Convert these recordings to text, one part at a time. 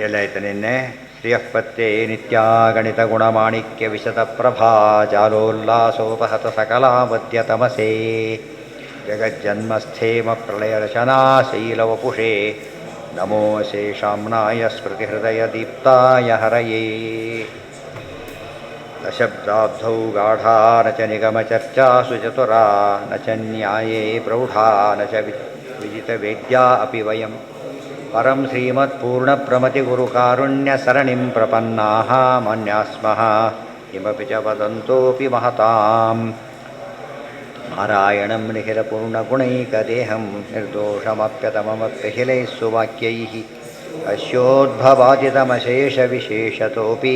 ಎಲ್ಲಾಯ್ತು ನಿನ್ನೆ ಶ್ರಿಯಃಪತ್ತೆ ನಿತ್ಯಾಗಣಿತ ಗುಣಮಾಣಿಕ್ಯ ವಿಶದ ಪ್ರಭಾ ಜಾಲೋಲ್ಲಾಸೋಪಹತ ಸಕಲಾಮಧ್ಯ ತಮಸೇ ಜಗಜ್ಜನ್ಮಸ್ಥೇಮ ಪ್ರಳಯರಚನಾ ಶೈಲವಪುಷೇ ನಮೋ ಶೇಷಾಮ್ನಾಯ ಸ್ಮೃತಿಹೃದಯ ದೀಪ್ತಾಯ ಹರಯೇ ನ ಶಬ್ದಾಬ್ಧೌ ಗಾಢಾ ನ ಚ ನಿಗಮಚರ್ಚಾಸು ಚತುರಾ ನ ಚ ನ್ಯಾಯೇ ಪ್ರೌಢಾ ನ ಚ ವಿಜಿತವೇದ್ಯಾ ಅಪಿ ವಯಂ ಪರಂ ಶ್ರೀಮತ್ಪೂರ್ಣಪ್ರಮತಿಗುರುಕಾರುಣ್ಯಸರಣಿಂ ಪ್ರಪನ್ನಾಃ ಮನ್ಯಾಸ್ಮಃ ಕಿಮಪಿ ಚ ವದಂತೋಪಿ ಮಹತಾಂ ನಾರಾಯಣಂ ನಿಖಿಲಪೂರ್ಣಗುಣೈಕದೇಹಂ ನಿರ್ದೋಷಮಪ್ಯತಮಮಪ್ಯಖಿಲೈಃ ಸುವಾಕ್ಯೈಃ ಅಸ್ಯೋದ್ಭವಾದಿತಮಶೇಷವಿಶೇಷತೋಪಿ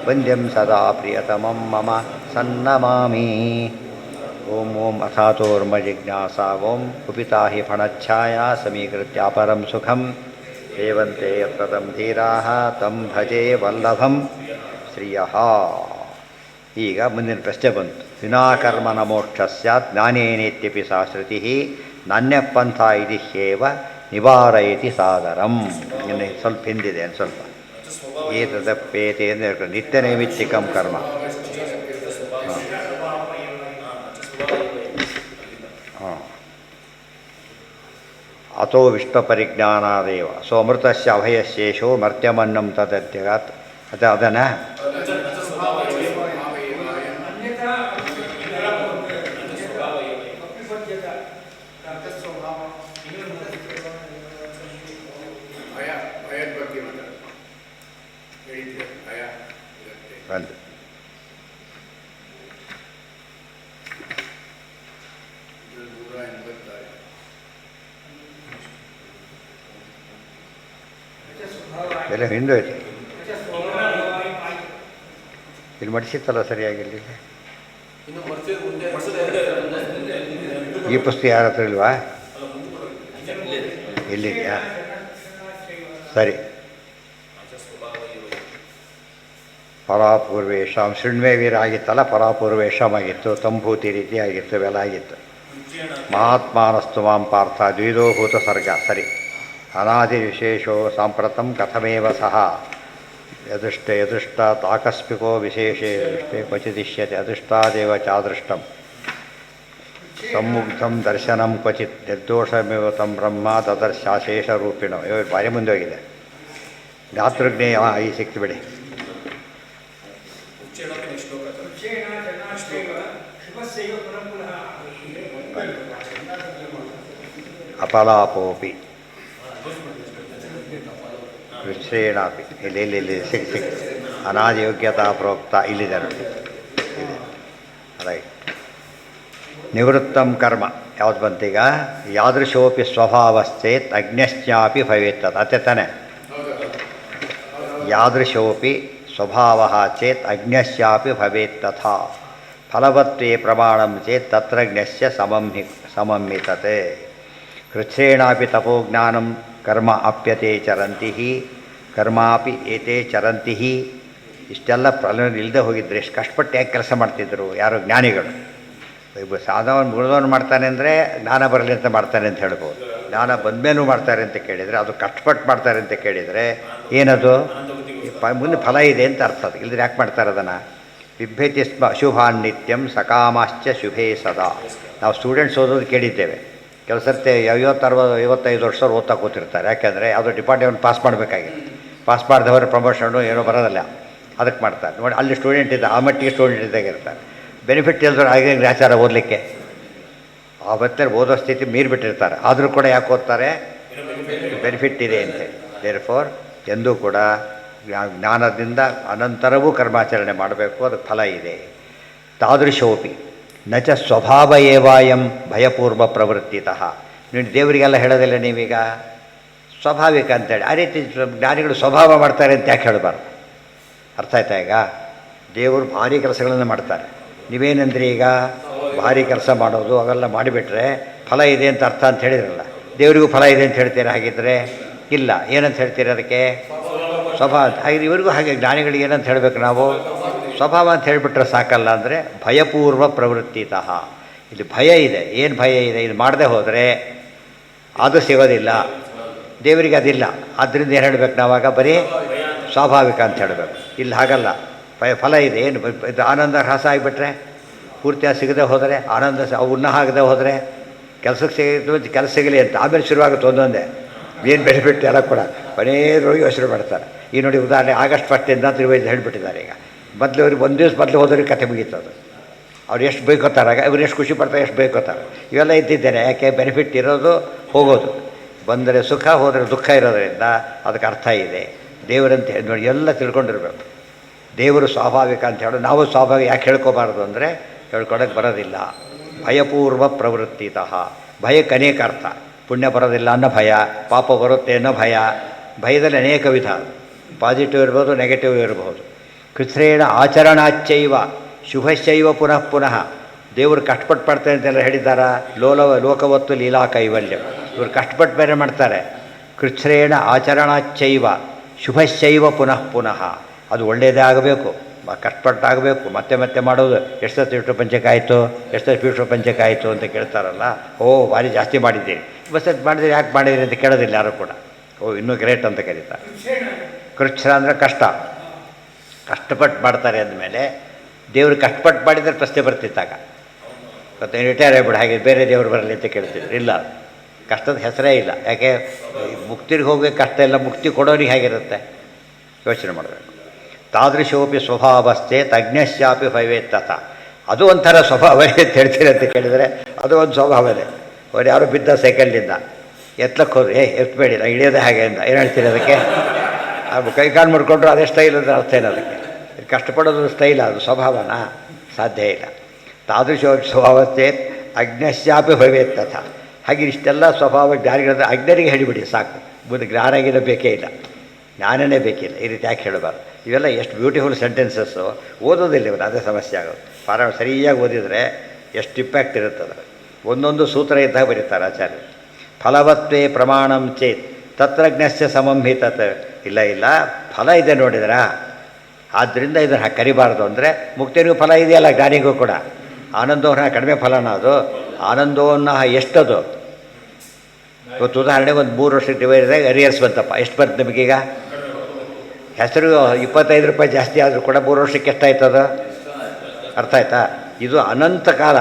ವಂದ್ಯಂ ಸದಾ ಪ್ರಿಯತಮಂ ಮಮ ಸನ್ನಮಾಮಿ. ಓಂ ಓಂ ಅಥಾತೋರ್ಮಜಿಜ್ಞಾಸಾ ಓಂ ಕುಪಿತಾ ಹಿ ಫಣಚ್ಛಾಯಾ ಸಮೀಕೃತ್ಯಾಪರಂ ಸುಖಂ ಸೇವಂತೆ ಯತ್ರ ತಂ ಧೀರಾಃ ತಂ ಭಜೆ ವಲ್ಲಭಂ ಶ್ರಿಯಃ. ಈಗ ಮುಂದಿನ ಪ್ರಶ್ನೆ ಬಂತು. ವಿನಾಕರ್ಮನ ಮೋಕ್ಷ ಸ್ಯಾತ್ ಜ್ಞಾನೇನೇತ್ಯಪಿ ಸಾ ಶ್ರುತಿ ನಾಣ್ಯಪಂಥ ಇತಿ ಹ್ಯೇವ ನಿವಾರಯತಿ ಸಾದರಂ. ಇನ್ನು ಸ್ವಲ್ಪ ಹಿಂದಿದೆ ಒಂದು ಸ್ವಲ್ಪ. ಏತದಪ್ಪೇತೆ ಅಂದರೆ ನಿತ್ಯ ನೈಮಿತ್ತಿಕಂ ಕರ್ಮ. ಅಥೋ ವಿಷ್ಣುಪರಿಜ್ಞಾನಾದೇವ ಸೊ ಅಮೃತಸ್ಯ ಅಭಯಶೇಷೋ ಮರ್ತ್ಯಮನ್ನಂ ತದತ್ಯಗಾತ್. ಅದನ್ನು ಬಂದು ಎಲ್ಲ ಹಿಂದೋಯ್ತು. ಇಲ್ಲಿ ಮಡಿಸಿತ್ತಲ್ಲ ಸರಿಯಾಗಿಲ್ಲಿ. ಈ ಪುಸ್ತಕ ಯಾರ ಹತ್ರ ಇಲ್ವಾ? ಎಲ್ಲಿದೆಯಾ? ಸರಿ. ಪರಾಪೂರ್ವೇಶಾಂ ಶೃಣ್ವೇ ವೀರ ಆಗಿತ್ತಲ್ಲ, ಪರಾಪೂರ್ವೇಶಾಮ್ ಆಗಿತ್ತು, ತಂಭೂತಿ ರೀತಿ ಆಗಿತ್ತು, ಇವೆಲ್ಲ ಆಗಿತ್ತು. ಮಹಾತ್ಮಾನಸ್ತು ಮಾಂ ಪಾರ್ಥ ದ್ವಿಧೋಭೂತ ಸರ್ಗ. ಸರಿ. ಅನಾದಿ ವಿಶೇಷೋ ಸಾಂಪ್ರತಂ ಕಥಮೇವ ಸಹ ಯದೃಷ್ಟಾತ್ ಆಕಸ್ಮಿಕೋ ವಿಶೇಷೇ ದೃಷ್ಟೇ ಕ್ವಚಿದಿಶ್ಯತೆ ಅದೃಷ್ಟಾದೇವ ಚಾದೃಷ್ಟಂ ಸಮ್ಮುಗ್ಧಂ ದರ್ಶನಂ ಕ್ವಚಿತ್ ನಿರ್ದೋಷಮೇವ ತಂ ಬ್ರಹ್ಮ ತದರ್ಶಾಶೇಷರೂಪಿಣೋ. ಇವಾಗ ಭಾರಿ ಮುಂದೆ ಹೋಗಿದೆ. ಗಾತೃಜ್ಞೇಯ ಈ ಸಿಕ್ತು ಬಿಡಿ. ಅಪಲಾಪೋಪಿ ವಿಶ್ರೇಣಾಪಿ ಇಲ್ಲಿ ಸಿಕ್ ಅನಾದಿಯೋಗ್ಯತಾ ಪ್ರೋಕ್ತ ಇಲ್ಲಿದೆ ನೋಡಿ. ಇದೆ ರೈಟ್. ನಿವೃತ್ತಂ ಕರ್ಮ ಯಾವ್ದು ಬಂತೀಗ? ಯಾದೃಶೋಪಿ ಸ್ವಭಾವಶ್ಚೇತ್ ಅಜ್ಞಶ್ಚಾಪಿ ಭವೇತ್ತದ. ಅತ್ತೆ ತಾನೆ. ಯಾದೃಶೋಪಿ ಸ್ವಭಾವ ಚೇತ್ ಅಜ್ಞಶ್ಚಾಪಿ ಭವೇತ್ ತಥಾ ಫಲವತ್ವೇ ಪ್ರಮಾಣಂ ಚೇತ್ ತತ್ರ ಜ್ಞಸ್ಯ ಸಮಮ್ಮಿತತೆ. ಕೃಚ್ಛ್ರೇಣಾಪಿ ತಪೋಜ್ಞಾನಂ ಕರ್ಮ ಅಪ್ಯತೆ ಚರಂತಿ ಕರ್ಮಾಪಿ ಏತೆ ಚರಂತಿ. ಇಷ್ಟೆಲ್ಲ ಪ್ರಲೋಭನೆ ಇಲ್ಲದೆ ಹೋಗಿದ್ರೆ ಎಷ್ಟು ಕಷ್ಟಪಟ್ಟು ಯಾಕೆ ಕೆಲಸ ಮಾಡ್ತಿದ್ರು ಯಾರು ಜ್ಞಾನಿಗಳು. ಸಾಧವನು ಮುಗಿದವನು ಮಾಡ್ತಾನೆ ಅಂದರೆ ಜ್ಞಾನ ಬರಲಿ ಅಂತ ಮಾಡ್ತಾನೆ ಅಂತ ಹೇಳ್ಬೋದು. ಜ್ಞಾನ ಬಂದಮೇಲೂ ಮಾಡ್ತಾರೆ ಅಂತ ಕೇಳಿದರೆ, ಅದು ಕಷ್ಟಪಟ್ಟು ಮಾಡ್ತಾರೆ ಅಂತ ಕೇಳಿದರೆ ಏನದು ಮುಂದೆ ಫಲ ಇದೆ ಅಂತ ಅರ್ಥ. ಅದು ಇಲ್ಲದ್ರೆ ಯಾಕೆ ಮಾಡ್ತಾರೆ ಅದನ್ನು? ಬಿಭ್ಯತಿ ಸ್ಮ ಅಶುಭಾನ್ ನಿತ್ಯಂ ಸಕಾಮಾಶ್ಚ ಶುಭೇ ಸದಾ. ನಾವು ಸ್ಟೂಡೆಂಟ್ಸ್ ಓದೋದು ಕೇಳಿದ್ದೇವೆ. ಕೆಲವು ಸರ್ತಿ 50-60-55 ವರ್ಷ ಓದ್ತಾ ಕೂತಿರ್ತಾರೆ. ಯಾಕೆಂದರೆ ಯಾವುದೋ ಡಿಪಾರ್ಟ್ಮೆಂಟ್ ಪಾಸ್ ಮಾಡಬೇಕಾಗಿತ್ತು. ಪಾಸ್ ಮಾಡಿದವರು ಪ್ರಮೋಷನ್ನು ಏನೋ ಬರೋದಲ್ಲ, ಅದಕ್ಕೆ ಮಾಡ್ತಾರೆ. ನೋಡಿ ಅಲ್ಲಿ ಸ್ಟೂಡೆಂಟ್ ಇದ್ದ ಆ ಮಟ್ಟಿಗೆ ಸ್ಟೂಡೆಂಟ್ ಇದ್ದಾಗಿರ್ತಾರೆ. ಬೆನಿಫಿಟ್ ಇಲ್ದವ್ರು ಹಾಗೆ ಆಚಾರ ಓದಲಿಕ್ಕೆ ಆವತ್ತೇ ಓದೋ ಸ್ಥಿತಿ ಮೀರಿಬಿಟ್ಟಿರ್ತಾರೆ. ಆದರೂ ಕೂಡ ಯಾಕೆ ಓದ್ತಾರೆ? ಬೆನಿಫಿಟ್ ಇದೆ ಅಂತೇಳಿ. ದೇರ್ಫೋರ್ ಎಂದೂ ಕೂಡ ಜ್ಞಾನದಿಂದ ಅನಂತರವೂ ಕರ್ಮಾಚರಣೆ ಮಾಡಬೇಕು, ಅದಕ್ಕೆ ಫಲ ಇದೆ. ತಾದೃಶೋಪಿ ನ ಚ ಸ್ವಭಾವ ಏವಾಯಂ ಭಯಪೂರ್ವ ಪ್ರವೃತ್ತಿತಃ. ನೀವು ದೇವರಿಗೆಲ್ಲ ಹೇಳೋದಿಲ್ಲ ನೀವೀಗ ಸ್ವಾಭಾವಿಕ ಅಂತೇಳಿ. ಆ ರೀತಿ ಜ್ಞಾನಿಗಳು ಸ್ವಭಾವ ಮಾಡ್ತಾರೆ ಅಂತ ಯಾಕೆ ಹೇಳಬಾರ್ದು? ಅರ್ಥ ಆಯ್ತಾ? ಈಗ ದೇವರು ಭಾರಿ ಕೆಲಸಗಳನ್ನು ಮಾಡ್ತಾರೆ. ನೀವೇನಂದ್ರಿ ಈಗ ಭಾರಿ ಕೆಲಸ ಮಾಡೋದು ಅವೆಲ್ಲ ಮಾಡಿಬಿಟ್ರೆ ಫಲ ಇದೆ ಅಂತ ಅರ್ಥ ಅಂತ ಹೇಳಿದ್ರಲ್ಲ. ದೇವರಿಗೂ ಫಲ ಇದೆ ಅಂತ ಹೇಳ್ತೀರಾ? ಹಾಗಿದ್ರೆ ಇಲ್ಲ. ಏನಂತ ಹೇಳ್ತೀರಿ ಅದಕ್ಕೆ? ಸ್ವಭಾವ. ಹಾಗೆ ಇವರಿಗೂ ಹಾಗೆ ಜ್ಞಾನಿಗಳಿಗೆ ಏನಂತ ಹೇಳಬೇಕು ನಾವು? ಸ್ವಭಾವ ಅಂತ ಹೇಳಿಬಿಟ್ರೆ ಸಾಕಲ್ಲ. ಅಂದರೆ ಭಯಪೂರ್ವ ಪ್ರವೃತ್ತಿತಃ. ಇಲ್ಲಿ ಭಯ ಇದೆ. ಏನು ಭಯ ಇದೆ? ಇದು ಮಾಡದೆ ಹೋದರೆ ಅದು ಸಿಗೋದಿಲ್ಲ. ದೇವರಿಗೆ ಅದಿಲ್ಲ. ಆದ್ದರಿಂದ ಏನು ಹೇಳಬೇಕು ನಾವಾಗ? ಬರೀ ಸ್ವಾಭಾವಿಕ ಅಂತ ಹೇಳಬೇಕು. ಇಲ್ಲಿ ಹಾಗಲ್ಲ, ಫಲ ಇದೆ. ಏನು ಇದು ಆನಂದ ಹ್ರಾಸ ಆಗಿಬಿಟ್ರೆ, ಪೂರ್ತಿಯಾಗಿ ಸಿಗದೆ ಹೋದರೆ, ಆನಂದ ಉನ್ನ ಆಗದೆ ಹೋದರೆ, ಕೆಲಸಕ್ಕೆ ಸಿಗಿದ್ದು ಕೆಲಸ ಸಿಗಲಿ ಅಂತ ಆಮೇಲೆ ಶುರುವಾಗುತ್ತೆ ಒಂದೊಂದೇ ಏನು ಬೆನಿಫಿಟ್ ಎಲ್ಲ ಕೂಡ ಕೊನೆಯದ್ರೊಳಗೆ ಯೋಚನೆ ಮಾಡ್ತಾರೆ. ಈ ನೋಡಿ ಉದಾಹರಣೆ ಆಗಸ್ಟ್ 1 ಅಂತ ಹೇಳಿಬಿಟ್ಟಿದ್ದಾರೆ. ಈಗ ಮೊದಲು ಅವ್ರಿಗೆ ಒಂದು ದಿವಸ ಮೊದಲು ಹೋದವ್ರಿಗೆ ಕತೆ ಮುಗೀತದು. ಅವ್ರು ಎಷ್ಟು ಬೈಕೋತಾರಾಗ, ಇವ್ರು ಎಷ್ಟು ಖುಷಿ ಪಡ್ತಾರೆ, ಎಷ್ಟು ಬೈಕೋತಾರೆ. ಇವೆಲ್ಲ ಇದ್ದಿದ್ದೇನೆ. ಯಾಕೆ? ಬೆನಿಫಿಟ್ ಇರೋದು ಹೋಗೋದು, ಬಂದರೆ ಸುಖ ಹೋದರೆ ದುಃಖ ಇರೋದರಿಂದ ಅದಕ್ಕೆ ಅರ್ಥ ಇದೆ. ದೇವರಂತೆ ನೋಡಿ ಎಲ್ಲ ತಿಳ್ಕೊಂಡಿರ್ಬೇಕು. ದೇವರು ಸ್ವಾಭಾವಿಕ ಅಂತ ಹೇಳೋದು. ನಾವು ಸ್ವಾಭಾವಿಕ ಯಾಕೆ ಹೇಳ್ಕೋಬಾರ್ದು ಅಂದರೆ ಹೇಳ್ಕೊಳಕ್ಕೆ ಬರೋದಿಲ್ಲ. ಭಯಪೂರ್ವ ಪ್ರವೃತ್ತಿತಃ. ಭಯಕ್ಕೆ ಅನೇಕ ಅರ್ಥ. ಪುಣ್ಯ ಬರೋದಿಲ್ಲ ಅನ್ನೋ ಭಯ, ಪಾಪ ಬರುತ್ತೆ ಅನ್ನೋ ಭಯ. ಭಯದಲ್ಲಿ ಅನೇಕ ವಿಧ, ಪಾಸಿಟಿವ್ ಇರ್ಬೋದು, ನೆಗೆಟಿವ್ ಇರಬಹುದು. ಕೃಚ್ಛ್ರೇಣ ಆಚರಣಾಚ್ಚೈವ ಶುಭಶೈವ ಪುನಃ ಪುನಃ. ದೇವರು ಕಷ್ಟಪಟ್ಟು ಪಡ್ತಾರೆ ಅಂತೆಲ್ಲ ಹೇಳಿದ್ದಾರ. ಲೋಕವತ್ತು ಲೀಲಾ ಕೈವಲ್ಯ. ಇವರು ಕಷ್ಟಪಟ್ಟು ಬೇರೆ ಮಾಡ್ತಾರೆ. ಕೃಚ್ಛ್ರೇಣ ಆಚರಣಾಚ್ಚೈವ ಶುಭಶೈವ ಪುನಃ ಪುನಃ. ಅದು ಒಳ್ಳೆಯದೇ ಆಗಬೇಕು, ಕಷ್ಟಪಟ್ಟಾಗಬೇಕು. ಮತ್ತೆ ಮತ್ತೆ ಮಾಡೋದು. ಎಷ್ಟು ವಿಷ್ಣು ಪಂಚಕ ಆಯಿತು, ಎಷ್ಟು ವಿಷ್ಣು ಪಂಚಕ ಆಯಿತು ಅಂತ ಕೇಳ್ತಾರಲ್ಲ. ಓ ಭಾರಿ ಜಾಸ್ತಿ ಮಾಡಿದ್ದೀರಿ, ಬಸ್ ಮಾಡಿದ್ರೆ ಯಾಕೆ ಮಾಡಿದಿರಿ ಅಂತ ಕೇಳೋದಿಲ್ಲ ಯಾರು ಕೂಡ. ಓ ಇನ್ನೂ ಗ್ರೇಟ್ ಅಂತ ಕರೀತಾರೆ. ಕೃಚ್ಛ ಅಂದರೆ ಕಷ್ಟ, ಕಷ್ಟಪಟ್ಟು ಮಾಡ್ತಾರೆ ಅಂದಮೇಲೆ ದೇವ್ರಿಗೆ ಕಷ್ಟಪಟ್ಟು ಮಾಡಿದರೆ ಪ್ರಶ್ನೆ ಬರ್ತಿತ್ತಾಗ. ಮತ್ತು ರಿಟೈರ್ ಆಗಿಬಿಡು, ಹಾಗೆ ಬೇರೆ ದೇವರು ಬರಲಿ ಅಂತ ಕೇಳ್ತಿದ್ರು. ಇಲ್ಲ, ಕಷ್ಟದ ಹೆಸರೇ ಇಲ್ಲ. ಯಾಕೆ? ಮುಕ್ತಿಗೆ ಹೋಗೋ ಕಷ್ಟ ಇಲ್ಲ, ಮುಕ್ತಿ ಕೊಡೋರಿಗೆ ಹೇಗಿರುತ್ತೆ ಯೋಚನೆ ಮಾಡಬೇಕು. ತಾದೃಶೋಪಿ ಸ್ವಭಾವಸ್ಥೆ ತಜ್ಞಶ್ಯಾಪಿ ಭವೇತ್ತತ. ಅದು ಒಂಥರ ಸ್ವಭಾವ ಅಂತ ಹೇಳ್ತೀರಿ ಅಂತ ಕೇಳಿದರೆ ಅದು ಒಂದು ಸ್ವಭಾವನೇ. ಅವ್ರು ಯಾರು ಬಿದ್ದ ಸೈಕಲ್ನಿಂದ ಎತ್ತಲಕ್ಕೆ ಹೋದ್ರೆ ಎತ್ತಬೇಡಿ, ನಾನು ಇಳಿಯೋದೇ ಹಾಗೆ ಅಂತ ಏನು ಹೇಳ್ತೀರಿ ಅದಕ್ಕೆ? ಕೈ ಕಾಲು ಮಾಡ್ಕೊಂಡ್ರು ಅದೇ ಸ್ಟೈಲ್ ಅಂದರೆ ಅರ್ಥ ಏನು ಅದಕ್ಕೆ? ಕಷ್ಟಪಡೋದು ಸ್ಟೈಲ್, ಅದು ಸ್ವಭಾವನ? ಸಾಧ್ಯ ಇಲ್ಲ. ತಾದೃಶೋಪಿ ಸ್ವಭಾವಸ್ಥೆ ಅಜ್ಞಶ್ಯಾಪಿ ಭವೇತ್ತತ. ಹಾಗೆ ಇಷ್ಟೆಲ್ಲ ಸ್ವಭಾವ ಜ್ಞಾನಿಗಳಿದ್ರೆ ಅಜ್ಞರಿಗೆ ಹೇಳಿಬಿಡಿ ಸಾಕು. ಮುಂದೆ ಜ್ಞಾನಾಗಿರೋ ಬೇಕೇ ಇಲ್ಲ, ಜ್ಞಾನನೇ ಬೇಕಿಲ್ಲ. ಈ ರೀತಿ ಯಾಕೆ ಹೇಳಬಾರ್ದು? ಇವೆಲ್ಲ ಎಷ್ಟು ಬ್ಯೂಟಿಫುಲ್ ಸೆಂಟೆನ್ಸಸ್ಸು. ಓದೋದಿಲ್ಲ ಇವರು, ಅದೇ ಸಮಸ್ಯೆ ಆಗೋದು. ಪಾರಾಯಣ ಸರಿಯಾಗಿ ಓದಿದರೆ ಎಷ್ಟು ಇಂಪ್ಯಾಕ್ಟ್ ಇರುತ್ತದೆ. ಒಂದೊಂದು ಸೂತ್ರ ಇದ್ದಾಗ ಬರೀತಾರೆ ಆಚಾರ್ಯ. ಫಲವತ್ವೇ ಪ್ರಮಾಣಂ ಚೇತ್ ತತ್ರಜ್ಞಸ್ಯ ಸಮಂಹಿತತ್. ಇಲ್ಲ ಇಲ್ಲ, ಫಲ ಇದೆ ನೋಡಿದ್ರಾ, ಆದ್ದರಿಂದ ಇದನ್ನು ಕರಿಬಾರ್ದು. ಅಂದರೆ ಮುಕ್ತಿಗೂ ಫಲ ಇದೆಯಲ್ಲ, ಜ್ಞಾನಿಗೂ ಕೂಡ. ಆನಂದೋನ್ನ ಕಡಿಮೆ ಫಲನ ಅದು. ಆನಂದೋನ್ನ ಎಷ್ಟದು? ಇವತ್ತು ಉದಾಹರಣೆಗೆ ಒಂದು 3 ವರ್ಷಕ್ಕೆ ಡಿವೈಡ್ದಾಗ ಅರಿಯರ್ಸ್ ಬಂತಪ್ಪ, ಎಷ್ಟು ಬರ್ತದೆ ನಮಗೀಗ? ಹೆಸರು 25 ರೂಪಾಯಿ ಜಾಸ್ತಿ ಆದರೂ ಕೂಡ 3 ವರ್ಷಕ್ಕೆ ಎಷ್ಟಾಯ್ತದ? ಅರ್ಥ ಆಯ್ತಾ? ಇದು ಅನಂತ ಕಾಲ